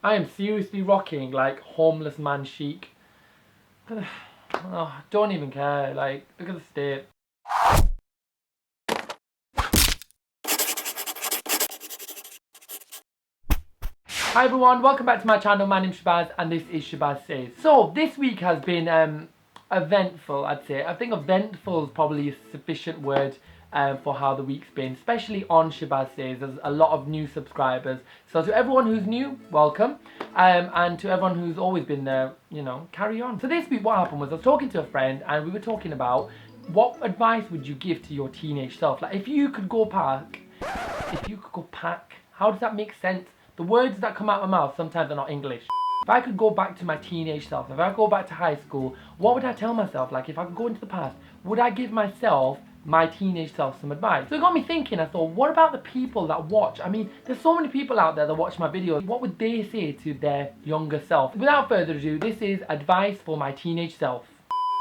I am seriously rocking like homeless man chic. Oh, don't even care. Like, look at the state. Hi everyone, welcome back to my channel. My name's Shabaz and this is Shabaz Says. So this week has been eventful, I'd say. I think eventful is probably a sufficient word for how the week's been, especially on Shabaz Says. There's a lot of new subscribers. So to everyone who's new, welcome. And to everyone who's always been there, you know, carry on. So this week what happened was I was talking to a friend and we were talking about what advice would you give to your teenage self? Like if you could go pack, how does that make sense? The words that come out of my mouth sometimes are not English. If I could go back to my teenage self, if I go back to high school, what would I tell myself? Like if I could go into the past, would I give myself, my teenage self, some advice? So it got me thinking. I thought, what about the people that watch? I mean, there's so many people out there that watch my videos. What would they say to their younger self? Without further ado, this is advice for my teenage self.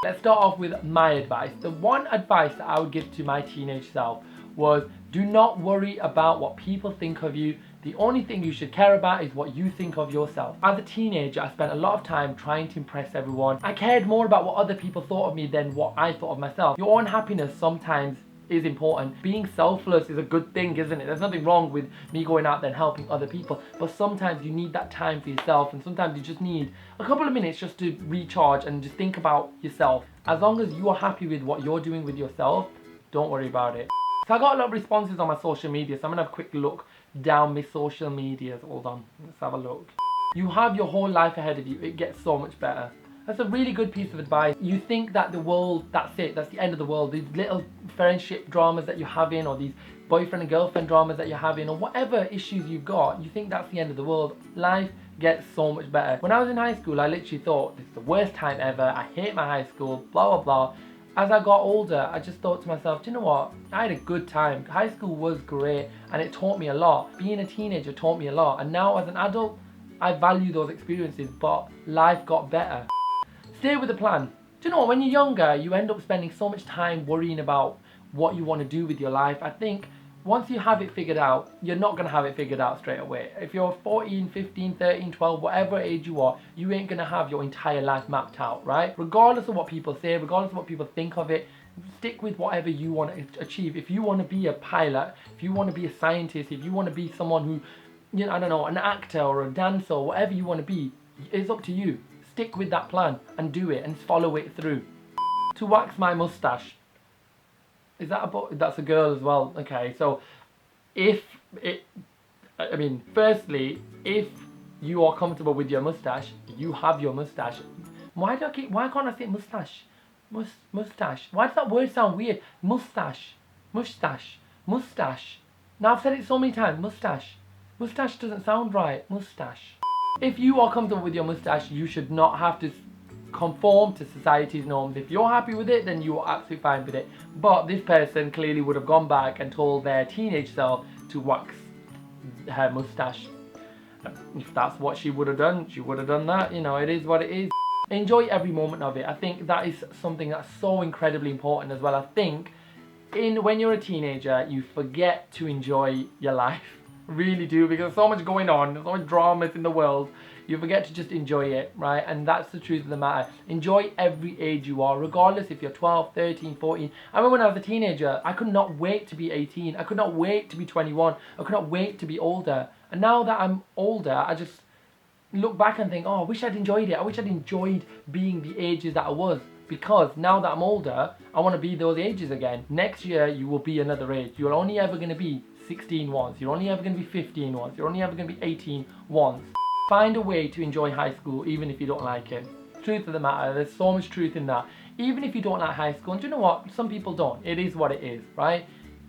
Let's start off with my advice. The one advice that I would give to my teenage self was, do not worry about what people think of you. The only thing you should care about is what you think of yourself. As a teenager, I spent a lot of time trying to impress everyone. I cared more about what other people thought of me than what I thought of myself. Your own happiness sometimes is important. Being selfless is a good thing, isn't it? There's nothing wrong with me going out there and helping other people, but sometimes you need that time for yourself, and sometimes you just need a couple of minutes just to recharge and just think about yourself. As long as you are happy with what you're doing with yourself, don't worry about it. So I got a lot of responses on my social media, so I'm gonna have a quick look down my social medias. Hold on, let's have a look. You have your whole life ahead of you. It gets so much better. That's a really good piece of advice. You think that the world, that's it, that's the end of the world. These little friendship dramas that you're having, or these boyfriend and girlfriend dramas that you're having, or whatever issues you've got, you think that's the end of the world. Life gets so much better. When I was in high school, I literally thought, this is the worst time ever. I hate my high school, blah, blah, blah. As I got older, I just thought to myself, do you know what? I had a good time. High school was great and it taught me a lot. Being a teenager taught me a lot. And now as an adult, I value those experiences, but life got better. Stay with the plan. Do you know what? When you're younger, you end up spending so much time worrying about what you want to do with your life. I think once you have it figured out, you're not going to have it figured out straight away. If you're 14, 15, 13, 12, whatever age you are, you ain't going to have your entire life mapped out, right? Regardless of what people say, regardless of what people think of it, stick with whatever you want to achieve. If you want to be a pilot, if you want to be a scientist, if you want to be someone who, you know, I don't know, an actor or a dancer, or whatever you want to be, it's up to you. Stick with that plan and do it and follow it through. To wax my mustache. Is that that's a girl as well? Okay, so firstly, if you are comfortable with your mustache, you have your mustache. Why can't I say mustache? Mustache. Why does that word sound weird? Mustache. Mustache. Mustache. Now I've said it so many times. Mustache. Mustache doesn't sound right. Mustache. If you are comfortable with your mustache, you should not have to conform to society's norms. If you're happy with it, then you are absolutely fine with it. But this person clearly would have gone back and told their teenage self to wax her mustache. If that's what she would have done, she would have done that. You know, it is what it is. Enjoy every moment of it. I think that is something that's so incredibly important as well. I think when you're a teenager, you forget to enjoy your life. Really do, because there's so much going on, there's so much dramas in the world. You forget to just enjoy it, right? And that's the truth of the matter. Enjoy every age you are, regardless if you're 12, 13, 14. I remember when I was a teenager, I could not wait to be 18. I could not wait to be 21. I could not wait to be older. And now that I'm older, I just look back and think, oh, I wish I'd enjoyed it. I wish I'd enjoyed being the ages that I was. Because now that I'm older, I want to be those ages again. Next year, you will be another age. You're only ever going to be 16 once. You're only ever going to be 15 once. You're only ever going to be 18 once. Find a way to enjoy high school even if you don't like it. Truth of the matter, there's so much truth in that. Even if you don't like high school, and do you know what? Some people don't. It is what it is, right?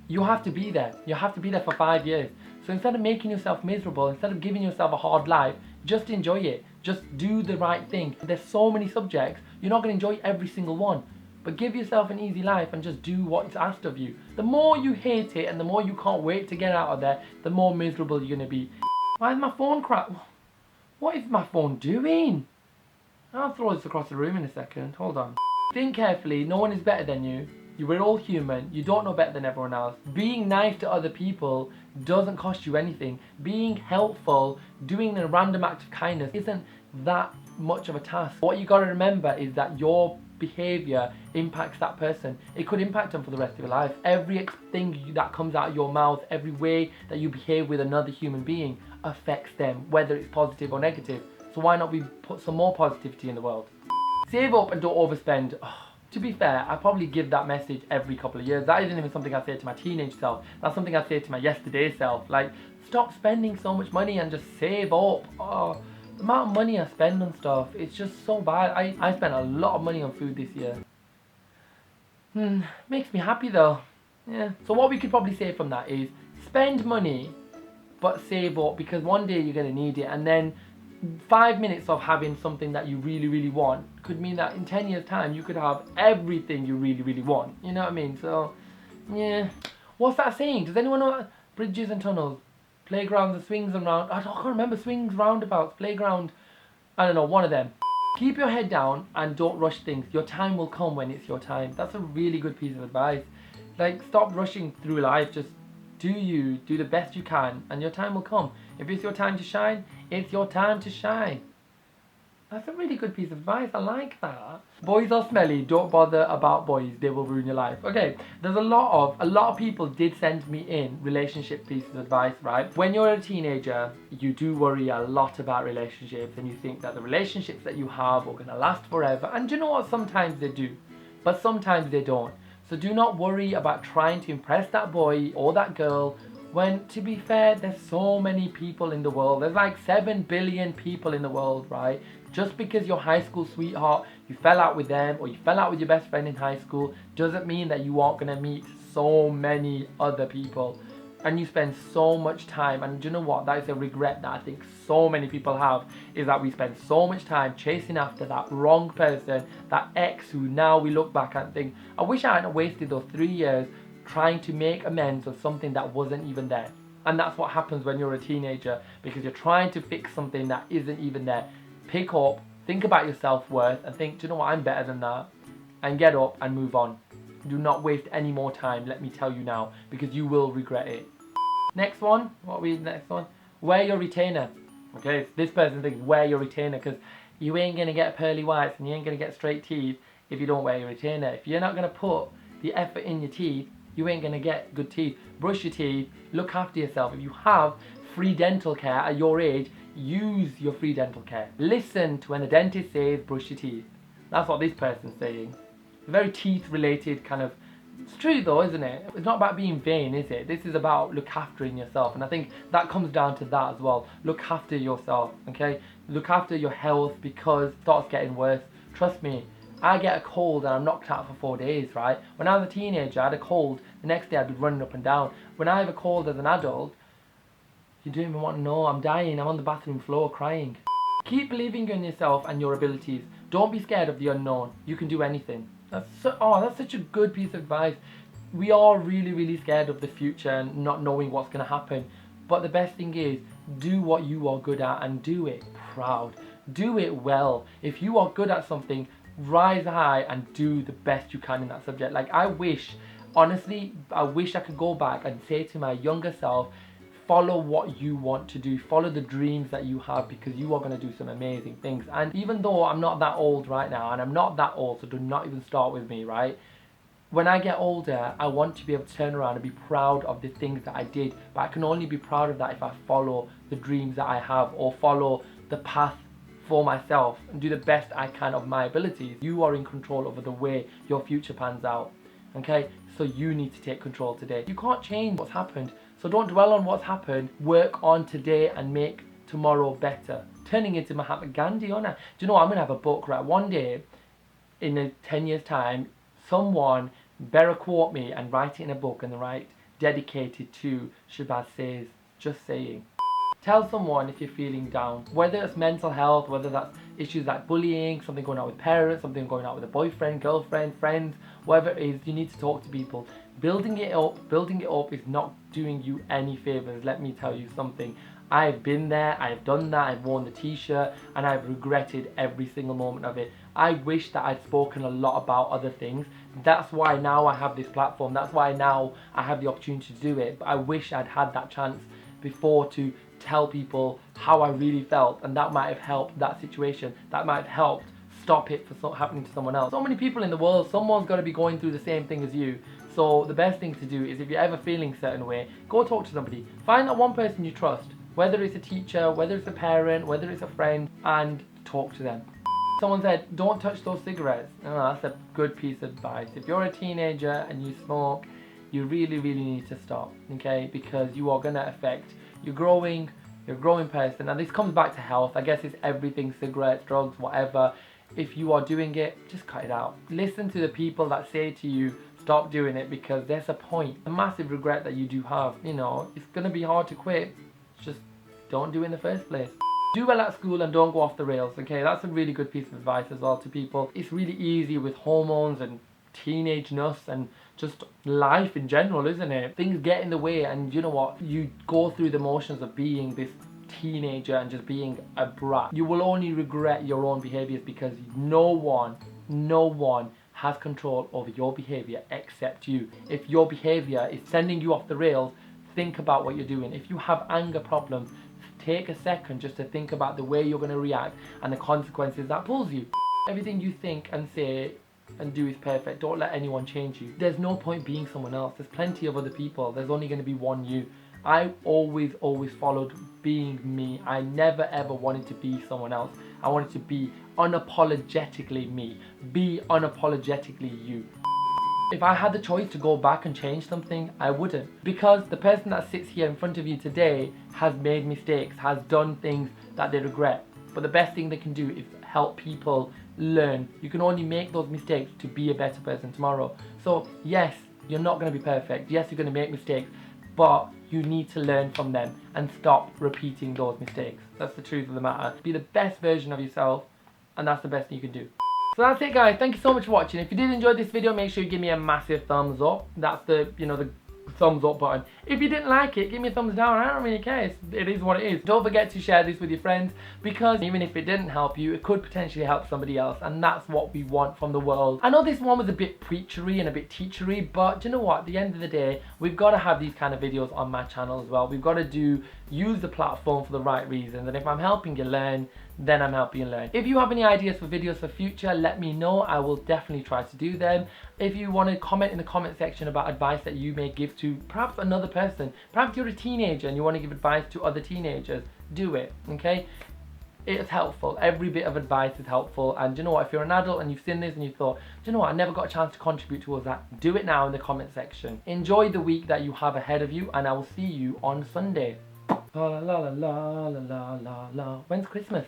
You have to be there. You have to be there for 5 years. So instead of making yourself miserable, instead of giving yourself a hard life, just enjoy it. Just do the right thing. There's so many subjects, you're not going to enjoy every single one. But give yourself an easy life and just do what's asked of you. The more you hate it and the more you can't wait to get out of there, the more miserable you're going to be. Why is my phone cracked? What is my phone doing? I'll throw this across the room in a second. Hold on. Think carefully. No one is better than you. We're all human. You don't know better than everyone else. Being nice to other people doesn't cost you anything. Being helpful, doing a random act of kindness isn't that much of a task. What you gotta remember is that your behavior impacts that person. It could impact them for the rest of your life. Everything that comes out of your mouth, every way that you behave with another human being affects them, whether it's positive or negative. So why not we put some more positivity in the world? Save up and don't overspend. To be fair, I probably give that message every couple of years. That isn't even something I say to my teenage self. That's something I say to my yesterday self. Like, stop spending so much money and just save up. The amount of money I spend on stuff, it's just so bad. I spent a lot of money on food this year. Makes me happy though. Yeah. So what we could probably say from that is spend money, but save up, because one day you're going to need it, and then 5 minutes of having something that you really, really want could mean that in 10 years time you could have everything you really, really want. You know what I mean? So, yeah. What's that saying? Does anyone know that? Bridges and tunnels, playgrounds and swings and round. I can't remember. Swings, roundabouts, playground. I don't know, one of them. Keep your head down and don't rush things. Your time will come when it's your time. That's a really good piece of advice. Like, stop rushing through life. Just do the best you can, and your time will come. If it's your time to shine, it's your time to shine. That's a really good piece of advice. I like that. Boys are smelly. Don't bother about boys. They will ruin your life. Okay, there's a lot of people did send me in relationship pieces of advice, right? When you're a teenager, you do worry a lot about relationships, and you think that the relationships that you have are going to last forever. And do you know what? Sometimes they do, but sometimes they don't. So do not worry about trying to impress that boy or that girl, when, to be fair, there's so many people in the world. There's like 7 billion people in the world, right? Just because your high school sweetheart, you fell out with them, or you fell out with your best friend in high school, doesn't mean that you aren't going to meet so many other people. And you spend so much time, and do you know what? That is a regret that I think so many people have, is that we spend so much time chasing after that wrong person, that ex who now we look back and think, I wish I hadn't wasted those 3 years trying to make amends of something that wasn't even there. And that's what happens when you're a teenager, because you're trying to fix something that isn't even there. Pick up, think about your self-worth, and think, do you know what, I'm better than that, and get up and move on. Do not waste any more time, let me tell you now, because you will regret it. Next one, next one? Wear your retainer. Okay, this person thinks wear your retainer, because you ain't going to get pearly whites and you ain't going to get straight teeth if you don't wear your retainer. If you're not going to put the effort in your teeth, you ain't going to get good teeth. Brush your teeth, look after yourself. If you have free dental care at your age, use your free dental care. Listen to when the dentist says brush your teeth. That's what this person's saying. It's a very teeth related kind of. It's true though, isn't it? It's not about being vain, is it? This is about look after yourself, and I think that comes down to that as well. Look after yourself, okay? Look after your health, because it starts getting worse. Trust me, I get a cold and I'm knocked out for 4 days, right? When I was a teenager, I had a cold. The next day I'd be running up and down. When I have a cold as an adult, you don't even want to know. I'm dying. I'm on the bathroom floor crying. Keep believing in yourself and your abilities. Don't be scared of the unknown. You can do anything. That's such a good piece of advice. We are really, really scared of the future and not knowing what's going to happen. But the best thing is, do what you are good at and do it proud. Do it well. If you are good at something, rise high and do the best you can in that subject. Like, honestly, I wish I could go back and say to my younger self, follow what you want to do, follow the dreams that you have, because you are going to do some amazing things. And even though I'm not that old right now, and I'm not that old, so do not even start with me, right? When I get older, I want to be able to turn around and be proud of the things that I did, but I can only be proud of that if I follow the dreams that I have, or follow the path for myself and do the best I can of my abilities. You are in control over the way your future pans out, okay? So you need to take control today. You can't change what's happened, so don't dwell on what's happened. Work on today and make tomorrow better. Turning into Mahatma Gandhi, aren't I? Do you know what? I'm going to have a book, right? One day, in 10 years' time, someone better quote me and write it in a book, and write dedicated to Shabaz says, just saying. Tell someone if you're feeling down, whether it's mental health, whether that's issues like bullying, something going on with parents, something going on with a boyfriend, girlfriend, friends, whatever it is, you need to talk to people. Building it up is not doing you any favors, let me tell you something. I've been there, I've done that, I've worn the t-shirt, and I've regretted every single moment of it. I wish that I'd spoken a lot about other things. That's why now I have this platform. That's why now I have the opportunity to do it. But I wish I'd had that chance before to tell people how I really felt, and that might have helped that situation. That might have helped stop it from happening to someone else. So many people in the world, someone's got to be going through the same thing as you. So the best thing to do is, if you're ever feeling a certain way, go talk to somebody. Find that one person you trust, whether it's a teacher, whether it's a parent, whether it's a friend, and talk to them. Someone said, don't touch those cigarettes. Oh, that's a good piece of advice. If you're a teenager and you smoke, you really, really need to stop, okay? Because you are going to affect, you're growing person. And this comes back to health. I guess it's everything, cigarettes, drugs, whatever. If you are doing it, just cut it out. Listen to the people that say to you, stop doing it, because there's a point. A massive regret that you do have, you know, it's going to be hard to quit. Just don't do it in the first place. Do well at school and don't go off the rails, okay? That's a really good piece of advice as well to people. It's really easy with hormones and teenageness and just life in general, isn't it? Things get in the way, and you know what? You go through the motions of being this teenager and just being a brat. You will only regret your own behaviors, because no one has control over your behavior except you. If your behavior is sending you off the rails, think about what you're doing. If you have anger problems, take a second just to think about the way you're going to react and the consequences that pulls you. Everything you think and say and do is perfect. Don't let anyone change you. There's no point being someone else. There's plenty of other people. There's only going to be one you. I always followed being me. I never ever wanted to be someone else. I wanted to be unapologetically me. Be unapologetically you. If I had the choice to go back and change something, I wouldn't. Because the person that sits here in front of you today has made mistakes, has done things that they regret. But the best thing they can do is help people learn. You can only make those mistakes to be a better person tomorrow. So yes, you're not going to be perfect. Yes, you're going to make mistakes. But you need to learn from them and stop repeating those mistakes. That's the truth of the matter. Be the best version of yourself, and that's the best thing you can do. So that's it, guys. Thank you so much for watching. If you did enjoy this video, make sure you give me a massive thumbs up. That's the, the thumbs up button. If you didn't like it, give me a thumbs down. I don't really care. It is what it is. Don't forget to share this with your friends, because even if it didn't help you, it could potentially help somebody else, and that's what we want from the world. I know this one was a bit preachery and a bit teachery, but you know what? At the end of the day, we've got to have these kind of videos on my channel as well. We've got to use the platform for the right reasons, and if I'm helping you learn, then I'm helping you learn. If you have any ideas for videos for future, let me know. I will definitely try to do them. If you want to comment in the comment section about advice that you may give to perhaps another person, perhaps you're a teenager and you want to give advice to other teenagers, do it, okay? It's helpful. Every bit of advice is helpful. And you know what? If you're an adult and you've seen this and you thought, you know what, I never got a chance to contribute towards that, do it now in the comment section. Enjoy the week that you have ahead of you, and I will see you on Sunday. La la la la la la la la. When's Christmas?